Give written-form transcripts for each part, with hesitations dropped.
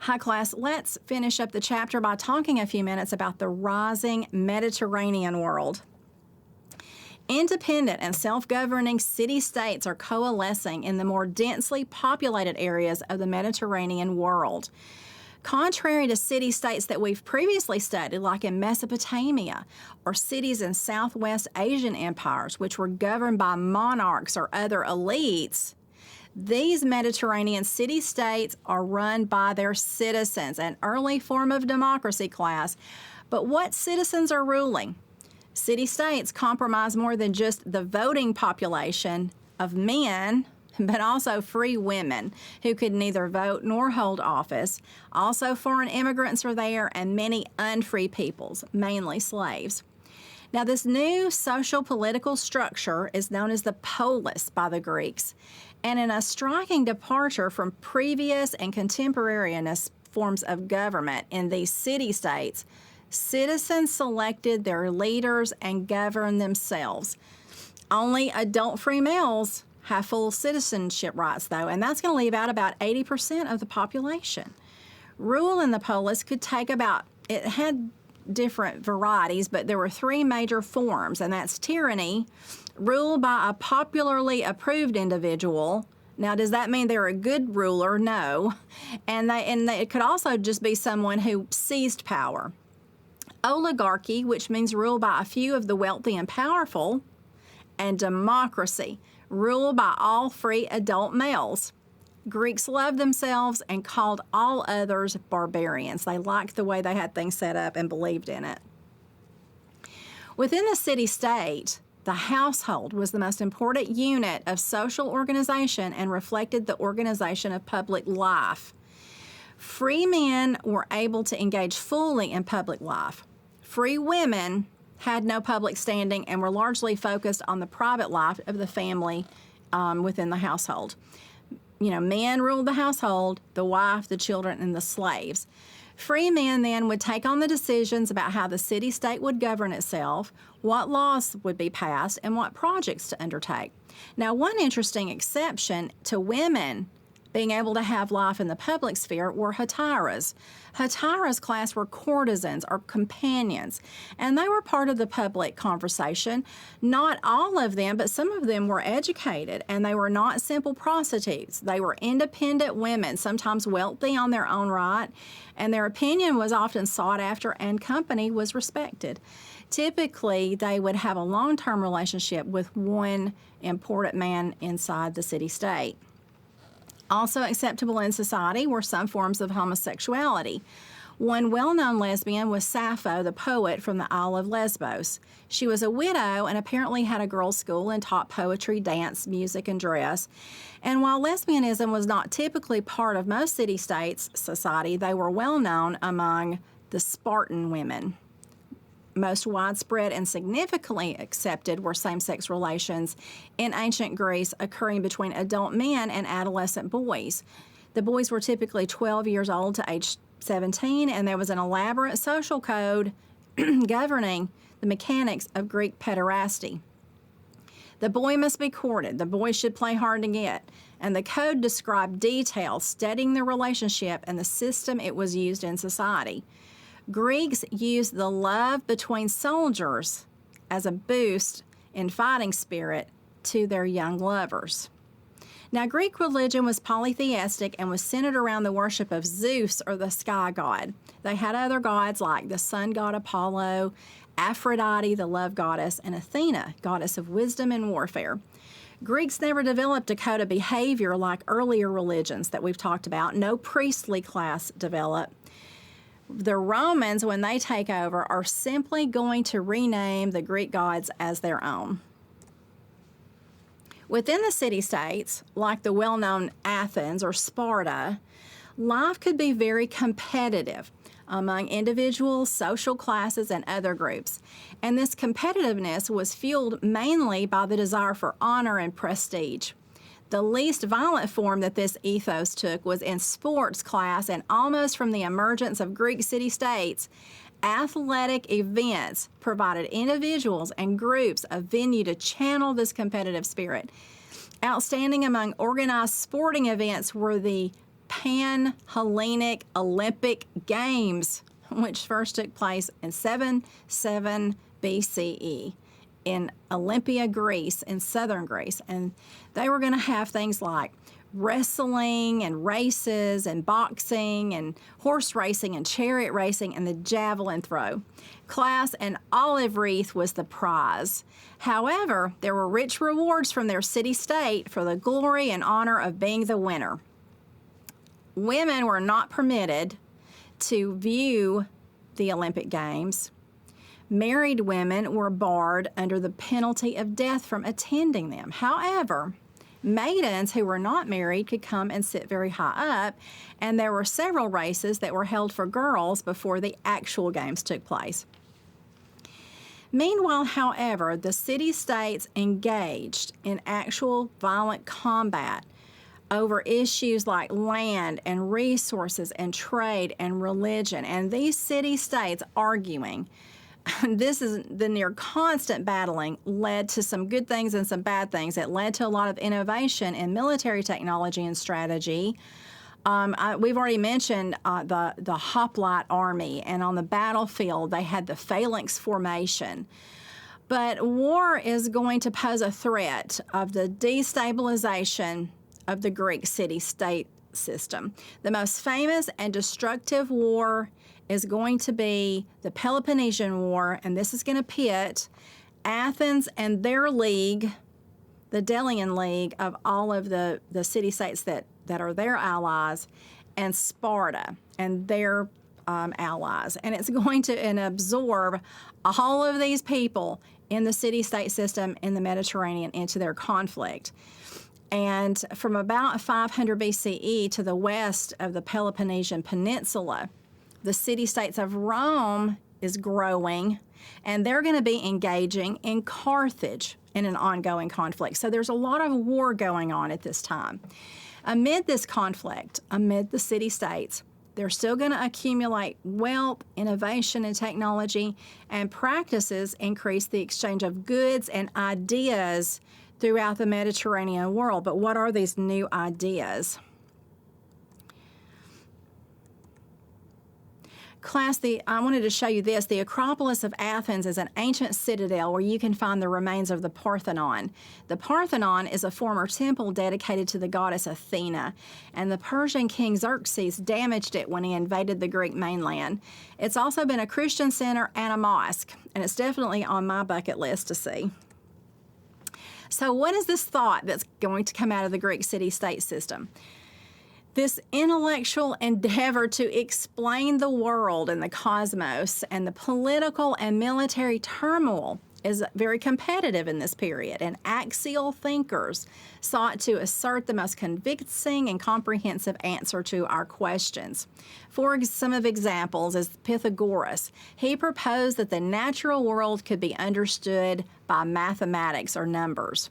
Hi, class. Let's finish up the chapter by talking a few minutes about the rising Mediterranean world. Independent and self-governing city-states are coalescing in the more densely populated areas of the Mediterranean world. Contrary to city-states that we've previously studied, like in Mesopotamia, or cities in Southwest Asian empires, which were governed by monarchs or other elites, these Mediterranean city-states are run by their citizens, an early form of democracy, class. But what citizens are ruling? City-states comprise more than just the voting population of men, but also free women who could neither vote nor hold office. Also, foreign immigrants are there, and many unfree peoples, mainly slaves. Now, this new social political structure is known as the polis by the Greeks, and in a striking departure from previous and contemporaneous forms of government in these city-states, citizens selected their leaders and governed themselves. Only adult-free males have full citizenship rights, though, and that's going to leave out about 80% of the population. Rule in the polis could take it had different varieties, but there were three major forms, and that's tyranny, rule by a popularly approved individual. Now, does that mean they're a good ruler? No. And it could also just be someone who seized power. Oligarchy, which means rule by a few of the wealthy and powerful. And democracy, rule by all free adult males. Greeks loved themselves and called all others barbarians. They liked the way they had things set up and believed in it. Within the city-state, the household was the most important unit of social organization and reflected the organization of public life. Free men were able to engage fully in public life. Free women had no public standing and were largely focused on the private life of the family within the household. Men ruled the household, the wife, the children, and the slaves. Free men then would take on the decisions about how the city-state would govern itself, what laws would be passed, and what projects to undertake. Now, one interesting exception to women being able to have life in the public sphere were hetaeras. Hetaeras, class, were courtesans or companions, and they were part of the public conversation. Not all of them, but some of them were educated, and they were not simple prostitutes. They were independent women, sometimes wealthy on their own right, and their opinion was often sought after and company was respected. Typically, they would have a long-term relationship with one important man inside the city-state. Also acceptable in society were some forms of homosexuality. One well-known lesbian was Sappho, the poet from the Isle of Lesbos. She was a widow and apparently had a girls' school and taught poetry, dance, music, and dress. And while lesbianism was not typically part of most city-states' society, they were well-known among the Spartan women. Most widespread and significantly accepted were same-sex relations in ancient Greece occurring between adult men and adolescent boys. The boys were typically 12 years old to age 17, and there was an elaborate social code governing the mechanics of Greek pederasty. The boy must be courted. The boy should play hard to get. And the code described details studying the relationship and the system it was used in society. Greeks used the love between soldiers as a boost in fighting spirit to their young lovers. Now, Greek religion was polytheistic and was centered around the worship of Zeus, or the sky god. They had other gods like the sun god Apollo, Aphrodite, the love goddess, and Athena, goddess of wisdom and warfare. Greeks never developed a code of behavior like earlier religions that we've talked about. No priestly class developed. The Romans, when they take over, are simply going to rename the Greek gods as their own. Within the city-states, like the well-known Athens or Sparta, life could be very competitive among individuals, social classes, and other groups. And this competitiveness was fueled mainly by the desire for honor and prestige. The least violent form that this ethos took was in sports class, and almost from the emergence of Greek city-states, athletic events provided individuals and groups a venue to channel this competitive spirit. Outstanding among organized sporting events were the Pan-Hellenic Olympic Games, which first took place in 77 BCE in Olympia, Greece, in southern Greece. And they were going to have things like wrestling and races and boxing and horse racing and chariot racing and the javelin throw. Class, an olive wreath was the prize. However, there were rich rewards from their city-state for the glory and honor of being the winner. Women were not permitted to view the Olympic Games. Married women were barred under the penalty of death from attending them. However, maidens who were not married could come and sit very high up, and there were several races that were held for girls before the actual games took place. Meanwhile, however, the city-states engaged in actual violent combat over issues like land and resources and trade and religion, and these city-states arguing. This is the near constant battling led to some good things and some bad things. It led to a lot of innovation in military technology and strategy. We've already mentioned the hoplite army, and on the battlefield they had the phalanx formation. But war is going to pose a threat of the destabilization of the Greek city-state system. The most famous and destructive war is going to be the Peloponnesian War, and this is going to pit Athens and their league, the Delian League of all of the city-states that are their allies, and Sparta and their allies. And it's going to absorb all of these people in the city-state system in the Mediterranean into their conflict. And from about 500 BCE to the west of the Peloponnesian Peninsula, the city-states of Rome is growing, and they're going to be engaging in Carthage in an ongoing conflict. So there's a lot of war going on at this time. Amid this conflict, amid the city-states, they're still going to accumulate wealth, innovation, and technology, and practices increase the exchange of goods and ideas throughout the Mediterranean world. But what are these new ideas? Class, I wanted to show you this. The Acropolis of Athens is an ancient citadel where you can find the remains of the Parthenon. The Parthenon is a former temple dedicated to the goddess Athena, and the Persian king Xerxes damaged it when he invaded the Greek mainland. It's also been a Christian center and a mosque, and it's definitely on my bucket list to see. So what is this thought that's going to come out of the Greek city-state system? This intellectual endeavor to explain the world and the cosmos and the political and military turmoil is very competitive in this period, and axial thinkers sought to assert the most convincing and comprehensive answer to our questions. For some of examples is Pythagoras. He proposed that the natural world could be understood by mathematics or numbers.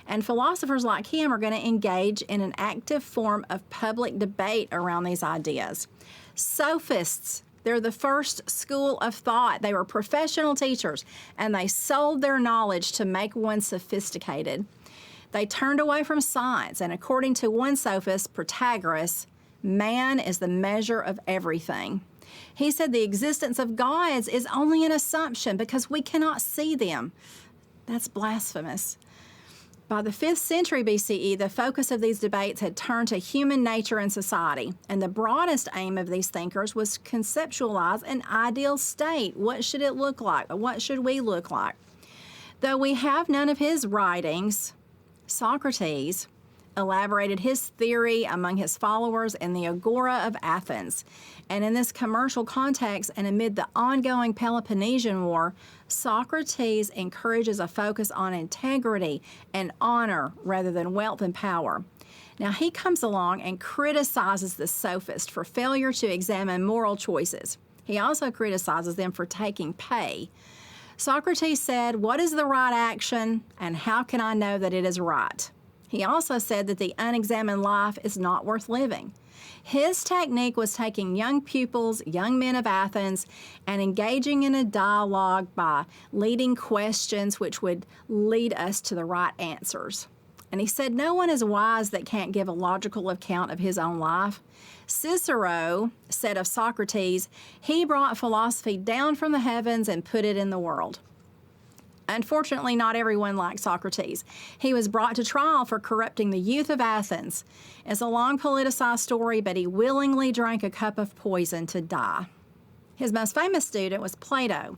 And philosophers like him are going to engage in an active form of public debate around these ideas. Sophists, they're the first school of thought. They were professional teachers, and they sold their knowledge to make one sophisticated. They turned away from science, and according to one sophist, Protagoras, man is the measure of everything. He said the existence of gods is only an assumption because we cannot see them. That's blasphemous. By the 5th century BCE, the focus of these debates had turned to human nature and society, and the broadest aim of these thinkers was to conceptualize an ideal state. What should it look like? What should we look like? Though we have none of his writings, Socrates elaborated his theory among his followers in the Agora of Athens. And in this commercial context and amid the ongoing Peloponnesian War, Socrates encourages a focus on integrity and honor rather than wealth and power. Now, he comes along and criticizes the sophist for failure to examine moral choices. He also criticizes them for taking pay. Socrates said, "What is the right action, and how can I know that it is right?" He also said that the unexamined life is not worth living. His technique was taking young pupils, young men of Athens, and engaging in a dialogue by leading questions which would lead us to the right answers. And he said, no one is wise that can't give a logical account of his own life. Cicero said of Socrates, he brought philosophy down from the heavens and put it in the world. Unfortunately, not everyone liked Socrates. He was brought to trial for corrupting the youth of Athens. It's a long politicized story, but he willingly drank a cup of poison to die. His most famous student was Plato,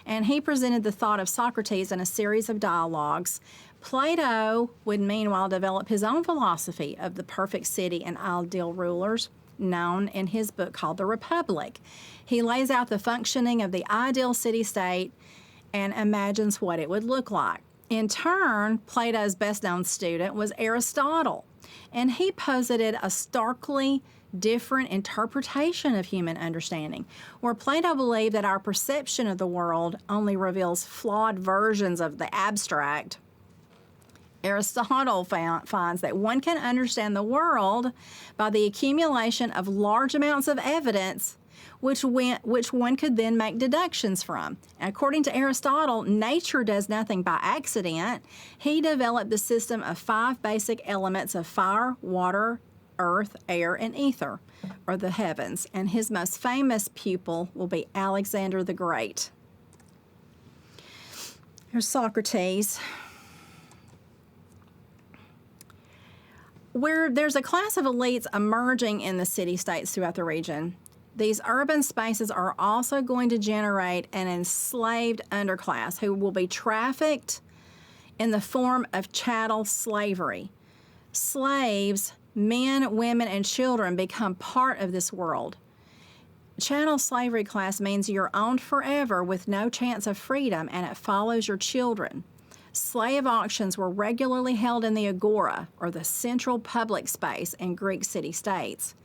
and he presented the thought of Socrates in a series of dialogues. Plato would meanwhile develop his own philosophy of the perfect city and ideal rulers, known in his book called The Republic. He lays out the functioning of the ideal city-state and imagines what it would look like. In turn, Plato's best-known student was Aristotle, and he posited a starkly different interpretation of human understanding, where Plato believed that our perception of the world only reveals flawed versions of the abstract. Aristotle finds that one can understand the world by the accumulation of large amounts of evidence which one could then make deductions from. According to Aristotle, nature does nothing by accident. He developed the system of 5 basic elements of fire, water, earth, air, and ether, or the heavens. And his most famous pupil will be Alexander the Great. Here's Socrates. Where there's a class of elites emerging in the city-states throughout the region, these urban spaces are also going to generate an enslaved underclass who will be trafficked in the form of chattel slavery. Slaves, men, women, and children become part of this world. Chattel slavery class means you're owned forever with no chance of freedom, and it follows your children. Slave auctions were regularly held in the agora, or the central public space in Greek city-states.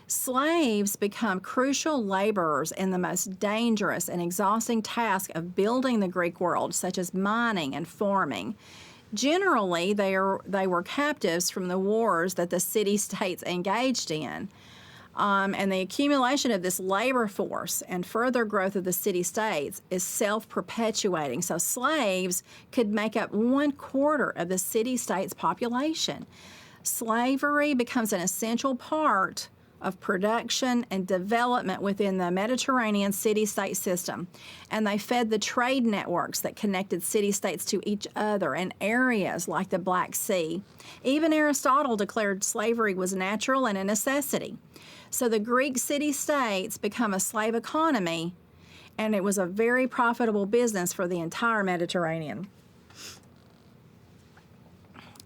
Slaves become crucial laborers in the most dangerous and exhausting task of building the Greek world, such as mining and farming. Generally, they were captives from the wars that the city-states engaged in. And the accumulation of this labor force and further growth of the city-states is self-perpetuating. So slaves could make up 1/4 of the city-states' population. Slavery becomes an essential part of production and development within the Mediterranean city-state system. And they fed the trade networks that connected city-states to each other in areas like the Black Sea. Even Aristotle declared slavery was natural and a necessity. So the Greek city-states become a slave economy, and it was a very profitable business for the entire Mediterranean.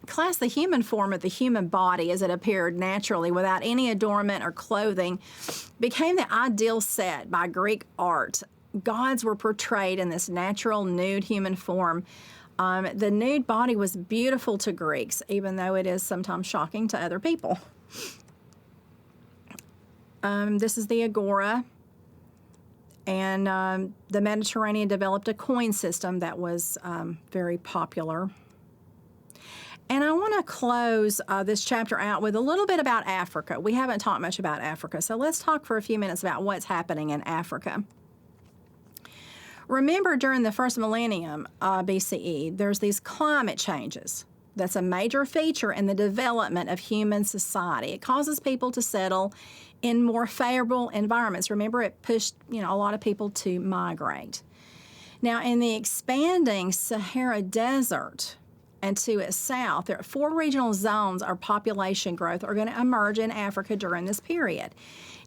Class, the human form of the human body as it appeared naturally without any adornment or clothing, became the ideal set by Greek art. Gods were portrayed in this natural nude human form. The nude body was beautiful to Greeks, even though it is sometimes shocking to other people. This is the agora, and the Mediterranean developed a coin system that was very popular. And I want to close this chapter out with a little bit about Africa. We haven't talked much about Africa, so let's talk for a few minutes about what's happening in Africa. Remember, during the first millennium BCE, there's these climate changes. That's a major feature in the development of human society. It causes people to settle in more favorable environments. Remember, it pushed a lot of people to migrate. Now, in the expanding Sahara Desert, and to its south, there are 4 regional zones of population growth are going to emerge in Africa during this period.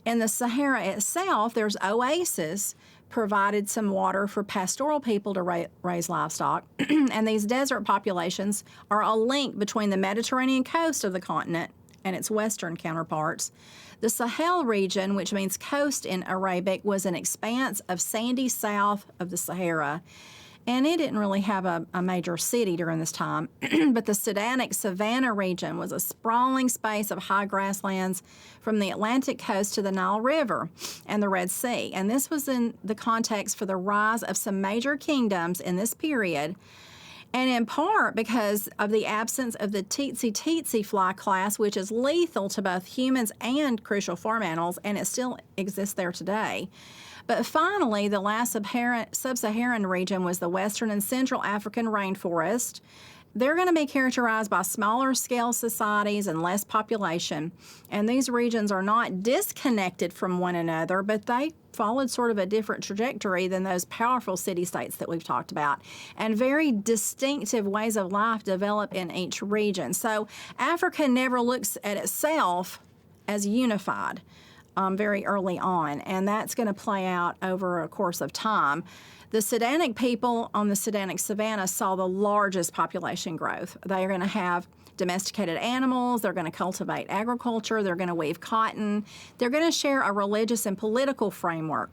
In the Sahara itself, there's oases provided some water for pastoral people to raise livestock, and these desert populations are a link between the Mediterranean coast of the continent and its western counterparts. The Sahel region, which means coast in Arabic, was an expanse of sandy south of the Sahara, and it didn't really have a major city during this time. But the Sudanic Savannah region was a sprawling space of high grasslands from the Atlantic coast to the Nile River and the Red Sea. And this was in the context for the rise of some major kingdoms in this period, and in part because of the absence of the tsetse fly class, which is lethal to both humans and crucial farm animals, and it still exists there today. But finally, the last sub-Saharan region was the Western and Central African rainforest, they're going to be characterized by smaller scale societies and less population. And these regions are not disconnected from one another, but they followed sort of a different trajectory than those powerful city-states that we've talked about. And very distinctive ways of life develop in each region. So Africa never looks at itself as unified very early on, and that's going to play out over a course of time. The Sedanic people on the Sedanic savanna saw the largest population growth. They are going to have domesticated animals, they're going to cultivate agriculture, they're going to weave cotton, they're going to share a religious and political framework.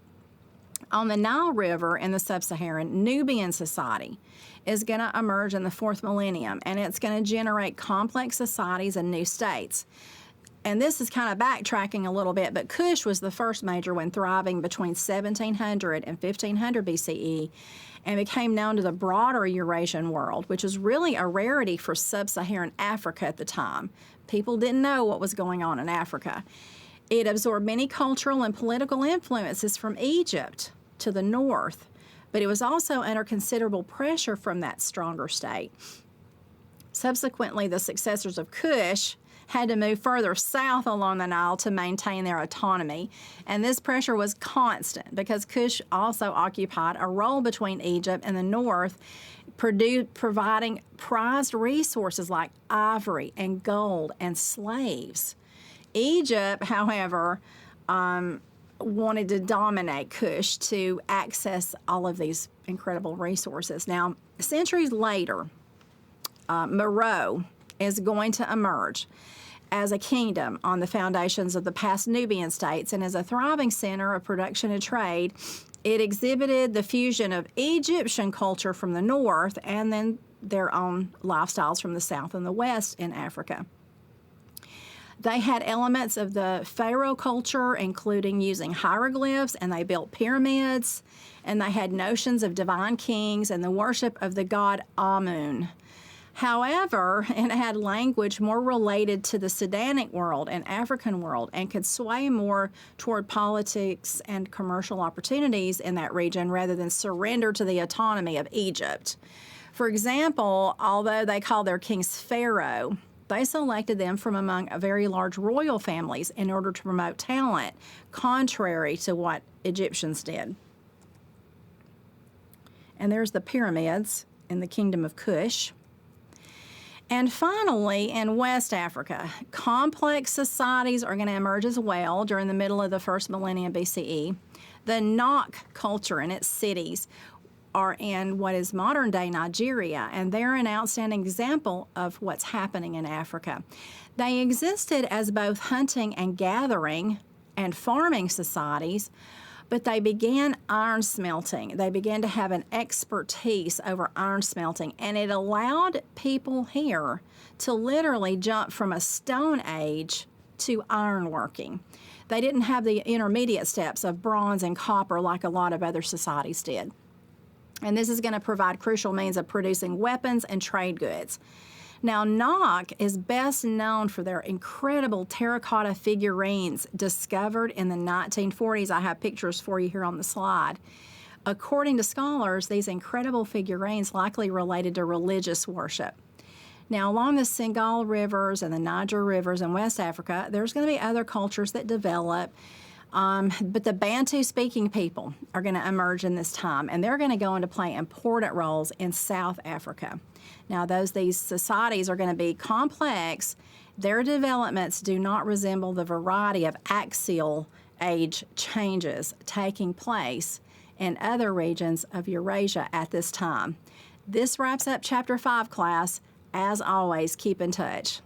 On the Nile River in the sub-Saharan, Nubian society is going to emerge in the 4th millennium, and it's going to generate complex societies and new states. And this is kind of backtracking a little bit, but Kush was the first major one, thriving between 1700 and 1500 BCE, and became known to the broader Eurasian world, which is really a rarity for sub-Saharan Africa at the time. People didn't know what was going on in Africa. It absorbed many cultural and political influences from Egypt to the north, but it was also under considerable pressure from that stronger state. Subsequently, the successors of Kush had to move further south along the Nile to maintain their autonomy. And this pressure was constant because Kush also occupied a role between Egypt and the north, providing prized resources like ivory and gold and slaves. Egypt, however, wanted to dominate Kush to access all of these incredible resources. Now, centuries later, Meroe is going to emerge as a kingdom on the foundations of the past Nubian states, and as a thriving center of production and trade, it exhibited the fusion of Egyptian culture from the north and then their own lifestyles from the south and the west in Africa. They had elements of the pharaoh culture, including using hieroglyphs, and they built pyramids, and they had notions of divine kings and the worship of the god Amun. However, it had language more related to the Sedanic world and African world and could sway more toward politics and commercial opportunities in that region rather than surrender to the autonomy of Egypt. For example, although they called their kings pharaoh, they selected them from among a very large royal families in order to promote talent, contrary to what Egyptians did. And there's the pyramids in the kingdom of Kush. And finally, in West Africa, complex societies are going to emerge as well during the middle of the 1st millennium BCE. The Nok culture in its cities are in what is modern-day Nigeria, and they're an outstanding example of what's happening in Africa. They existed as both hunting and gathering and farming societies, but they began iron smelting. They began to have an expertise over iron smelting, and it allowed people here to literally jump from a stone age to ironworking. They didn't have the intermediate steps of bronze and copper like a lot of other societies did. And this is going to provide crucial means of producing weapons and trade goods. Now, Nok is best known for their incredible terracotta figurines discovered in the 1940s. I have pictures for you here on the slide. According to scholars, these incredible figurines likely related to religious worship. Now, along the Senegal rivers and the Niger rivers in West Africa, there's going to be other cultures that develop. But the Bantu-speaking people are going to emerge in this time, and they're going to go on to play important roles in South Africa. Now, these societies are going to be complex. Their developments do not resemble the variety of axial age changes taking place in other regions of Eurasia at this time. This wraps up Chapter 5, class. As always, keep in touch.